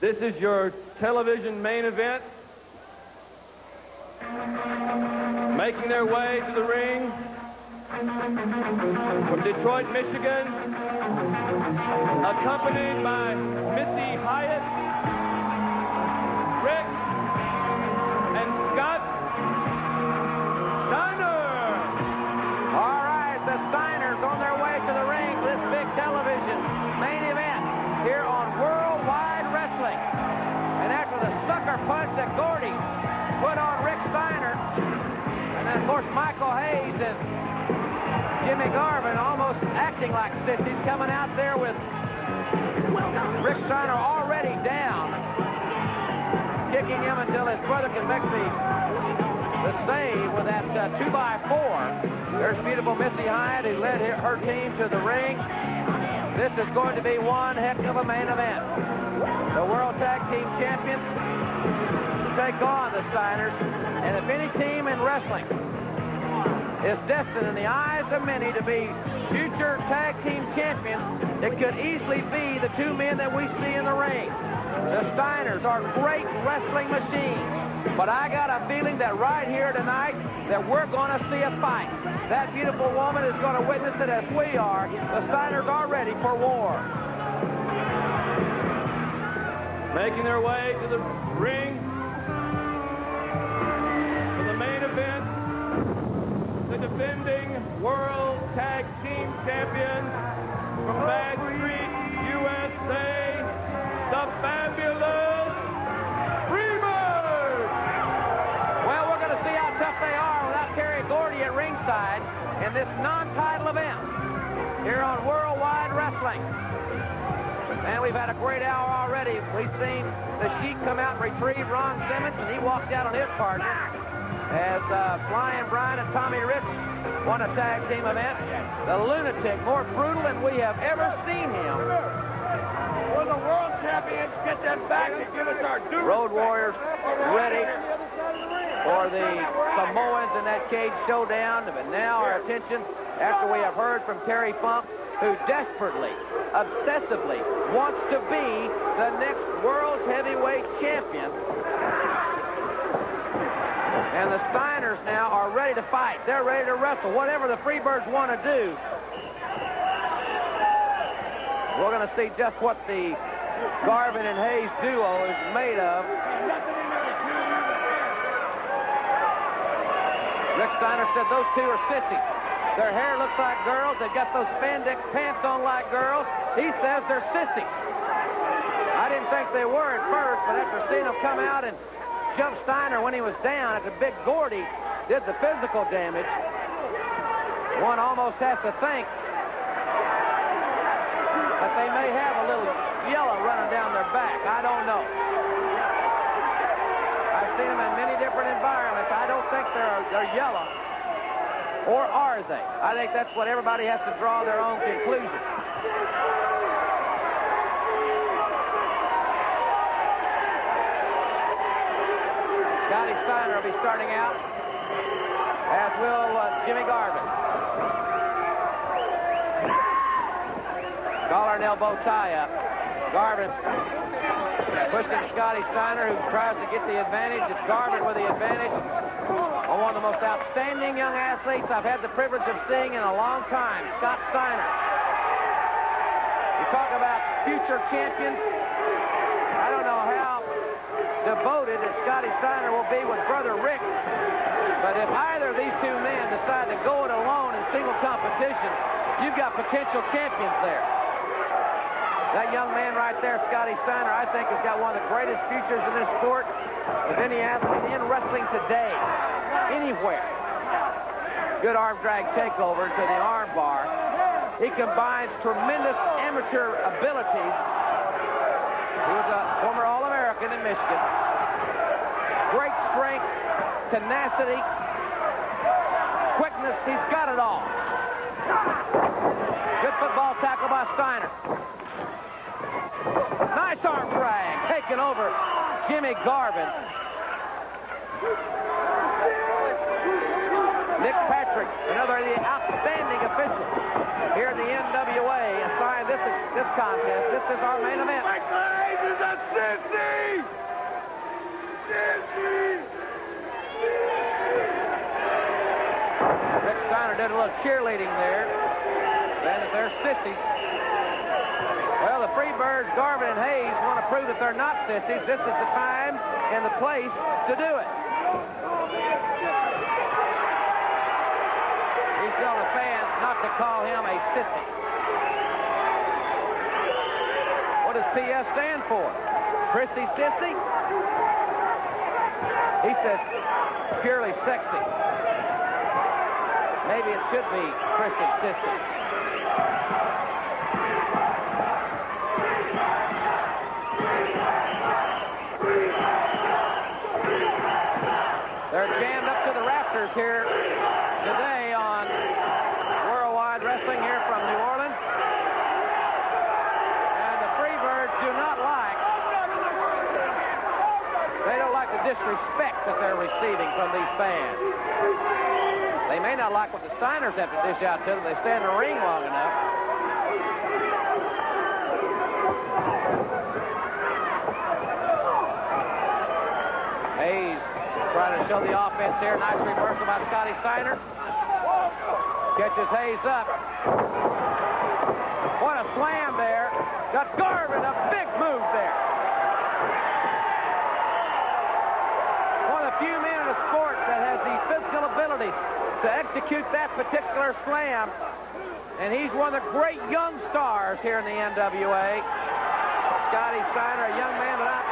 This is your television main event. Making their way to the ring from Detroit, Michigan, accompanied by Missy Hyatt, Rick, and Scott Steiner. All right, the Steiners on their way to the ring for this big television main event here on Worldwide Wrestling. And after the sucker punch that Gordy put on Rick Steiner, and then, of course, Michael Hayes and Jimmy Garvin almost acting like sissies, coming out there with Rick Steiner already down, kicking him until his brother can make the save with that 2x4. There's beautiful Missy Hyatt, who led her team to the ring. This is going to be one heck of a main event. The World Tag Team Champions take on the Steiners, and if any team in wrestling is destined in the eyes of many to be future tag team champions, it could easily be the two men that we see in the ring. The Steiners are great wrestling machines, but I got a feeling that right here tonight that we're going to see a fight. That beautiful woman is going to witness it as we are. The Steiners are ready for war. Making their way to the ring for the main event, the defending World Tag Team Champions from Bad Street, USA, the fabulous Freebirds. Well, we're going to see how tough they are without Terry Gordy at ringside in this non-title event here on Worldwide Wrestling. And we've had a great hour already. We've seen the Sheik come out and retrieve Ron Simmons, and he walked out on his partner as Flying Brian and Tommy Rich won a tag team event. The Lunatic, more brutal than we have ever seen him. Will the world champions get that back and give us our due? Road Warriors ready for the Samoans in that cage showdown. But now our attention, after we have heard from Terry Funk, who desperately, obsessively wants to be the next world's heavyweight champion. And the Steiners now are ready to fight. They're ready to wrestle, whatever the Freebirds want to do. We're going to see just what the Garvin and Hayes duo is made of. Rick Steiner said those two are sissies. Their hair looks like girls. They've got those spandex pants on like girls. He says they're sissies. I didn't think they were at first, but after seeing them come out and jump Steiner when he was down after Big Gordy did the physical damage, one almost has to think that they may have a little yellow running down their back. I don't know. I've seen them in many different environments. I don't think they're yellow. Or are they? I think that's what everybody has to draw their own conclusion. Scotty Steiner will be starting out, as will Jimmy Garvin. Collar and elbow tie-up. Garvin pushing Scotty Steiner, who tries to get the advantage. It's Garvin with the advantage. One of the most outstanding young athletes I've had the privilege of seeing in a long time, Scott Steiner. You talk about future champions. I don't know how devoted that Scotty Steiner will be with brother Rick, but if either of these two men decide to go it alone in single competition, you've got potential champions there. That young man right there, Scotty Steiner, I think has got one of the greatest futures in this sport of any athlete in wrestling today, anywhere. Good arm drag takeover to the arm bar. He combines tremendous amateur abilities. He was a former All-American in Michigan. Great strength, tenacity, quickness. He's got it all. Good football tackle by Steiner. Nice arm drag, taking over Jimmy Garvin. Nick Patrick, another of the outstanding officials here in the NWA, assigned this contest. This is our main event. Michael Hayes is a Sissy! Sissy! Rick Steiner did a little cheerleading there. And there's sissies. Well, the Freebirds, Garvin and Hayes, want to prove that they're not sissies. This is the time and the place to do it. He's telling the fans not to call him a sissy. What does PS stand for? Chrissy Sissy? He says purely sexy. Maybe it should be Chrissy Sissy. They're jammed up to the rafters here today on Worldwide Wrestling here from New Orleans. And the Freebirds do not like, they don't like the disrespect that they're receiving from these fans. They may not like what the Steiners have to dish out to them if they stay in the ring long enough. Hayes trying to show the offense here. Nice reversal by Scotty Steiner. Catches Hayes up. What a slam there. Got Garvin, a big move there. One of the few men in the sport that has the physical ability to execute that particular slam. And he's one of the great young stars here in the NWA. Scotty Steiner, a young man that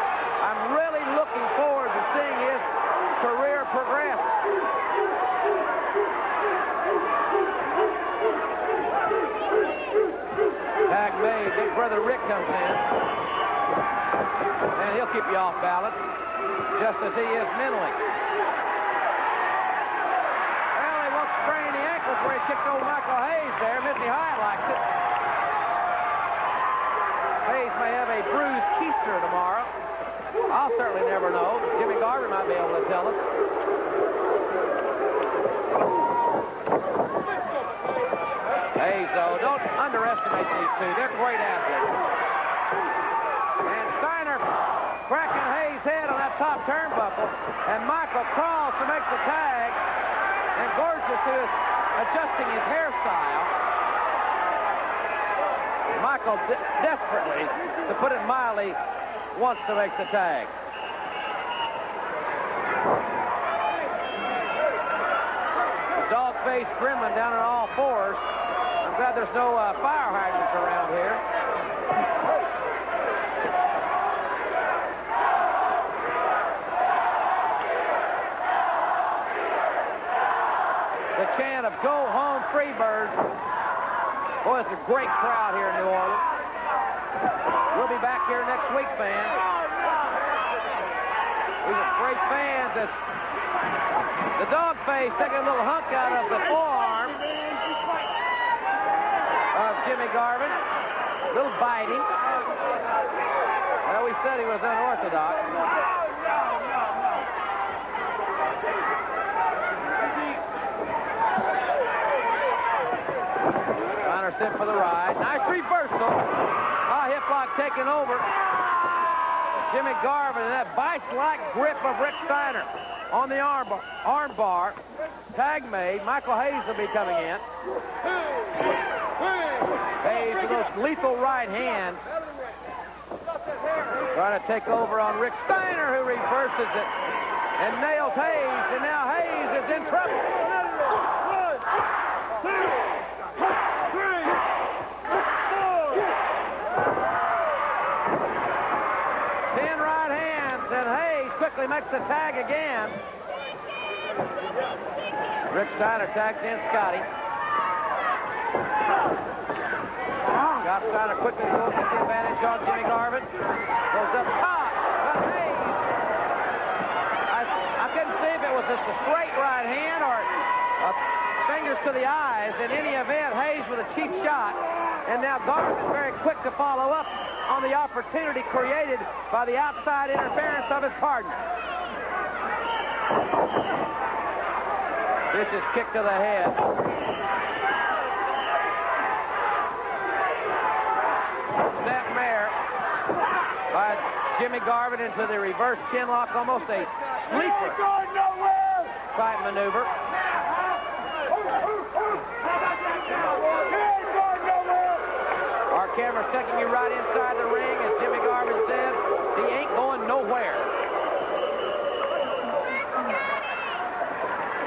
I'm really looking forward to seeing his career progress. Tag made. Big brother Rick comes in. And he'll keep you off balance, just as he is mentally. Well, he won't sprain the ankles where he kicked old Michael Hayes there. Missy Hyatt likes it. Hayes may have a bruised keister tomorrow. I'll certainly never know. Jimmy Garvin might be able to tell us. Hayes, though, don't underestimate these two. They're great athletes. And Steiner cracking Hayes' head on that top turnbuckle. And Michael crawls to make the tag. And Gorgeous is adjusting his hairstyle. Michael desperately, to put it mildly, wants to make the tag. The dog-faced gremlin down on all fours. I'm glad there's no fire hydrants around here. The chant of "Go Home Freebirds." Boy, it's a great crowd here in New Orleans. We'll be back here next week, fans. These are great fans. The dog face taking a little hunk out of the forearm of Jimmy Garvin. A little biting. Well, we said he was unorthodox. Steiner sent for the ride. Nice reversal. Hip lock taken over. Jimmy Garvin and that vice-like grip of Rick Steiner on the arm bar. Tag made. Michael Hayes will be coming in. Hayes with those lethal right hands. Trying to take over on Rick Steiner, who reverses it and nails Hayes. And now Hayes is in trouble. 1, 2, 3, 4. 10 right hands, and Hayes quickly makes the tag again. Rick Steiner tags in Scotty. Scott Steiner quickly goes to the advantage on Jimmy Garvin. Goes up top, but Hayes. I couldn't see if it was just a straight right hand or fingers to the eyes. In any event, Hayes with a cheap shot. And now Garvin is very quick to follow up on the opportunity created by the outside interference of his partner. This is kick to the head. Snap mare by Jimmy Garvin into the reverse chin lock, almost a sleeper type maneuver. Our camera's taking you right inside the ring, as Jimmy Garvin said. He ain't going nowhere.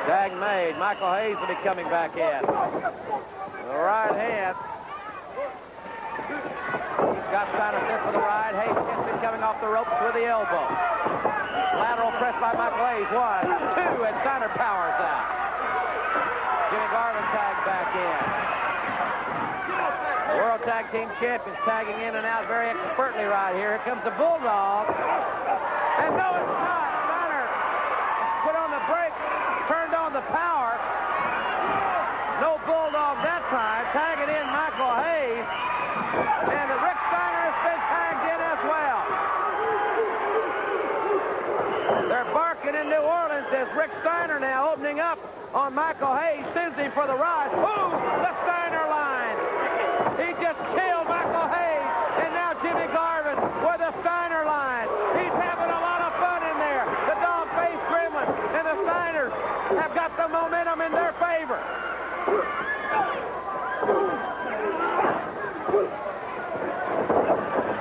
Tag made. Michael Hayes will be coming back in. The right hand. He's got Steiner set for the right. Hayes gets him coming off the ropes with the elbow. Lateral press by Michael Hayes. 1, 2, and Steiner powers out. Jimmy Garvin tagged back in. The World Tag Team Champions tagging in and out very expertly right here. Here comes the Bulldog. And no, it's not. Steiner put on the brake, turned on the power. No Bulldog that time. Tagging in Michael Hayes. And the Rick Steiner has been tagged in as well. They're barking in New Orleans as Rick Steiner now opening up on Michael Hayes. Sends him for the ride. Boom! The Steiner line. He just killed Michael Hayes. And now Jimmy Garvin with the Steiner line. He's having a lot of fun in there. The dog-faced gremlin and the Steiners have got the momentum in their favor.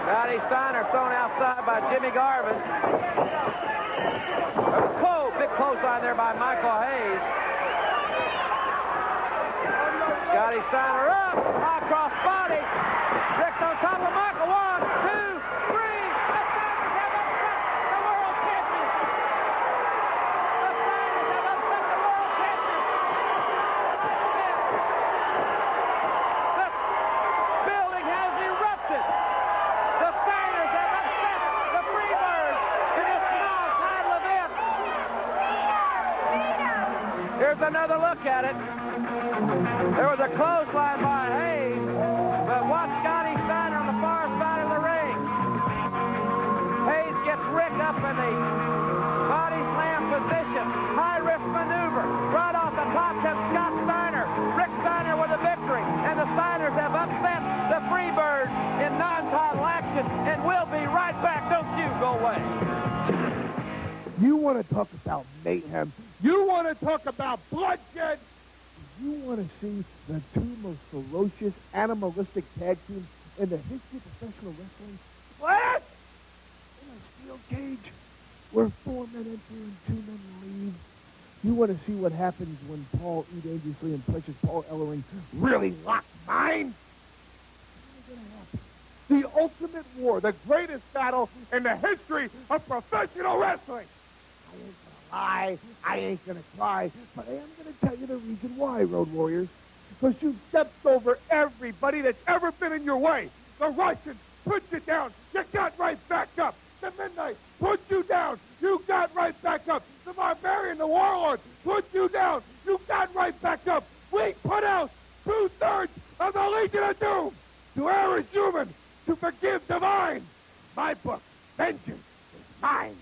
Scotty Steiner thrown outside by Jimmy Garvin. Big clothesline there by Michael Hayes. Scotty Steiner up, high cross body. Rick's on top of Michael. 1, 2, 3. The Steiners have upset the world champions. The Steiners have upset the world champions. The building has erupted. The Steiners have upset the Freebirds in this non-title event. Here's another look at it. There was a clothesline by Hayes, but watch Scotty Steiner on the far side of the ring. Hayes gets Rick up in the body slam position. High-risk maneuver. Right off the top comes Scott Steiner. Rick Steiner with a victory. And the Steiners have upset the Freebirds in non-title action and will be right back. Don't you go away. You want to talk about mayhem? You want to talk about bloodshed? You want to see the two most ferocious, animalistic tag teams in the history of professional wrestling? What? In a steel cage where 4 men enter and 2 men leave. You want to see what happens when Paul E. Dangerously and Precious Paul Ellering really lock minds? What's going to happen? The ultimate war, the greatest battle in the history of professional wrestling. I ain't gonna lie, I ain't gonna cry, but I am gonna tell you the reason why, Road Warriors. Because you've stepped over everybody that's ever been in your way. The Russians put you down, you got right back up. The Midnight put you down, you got right back up. The Barbarian, the Warlord, put you down, you got right back up. We put out 2/3 of the Legion of Doom. To err is human, to forgive divine. My book, vengeance is mine.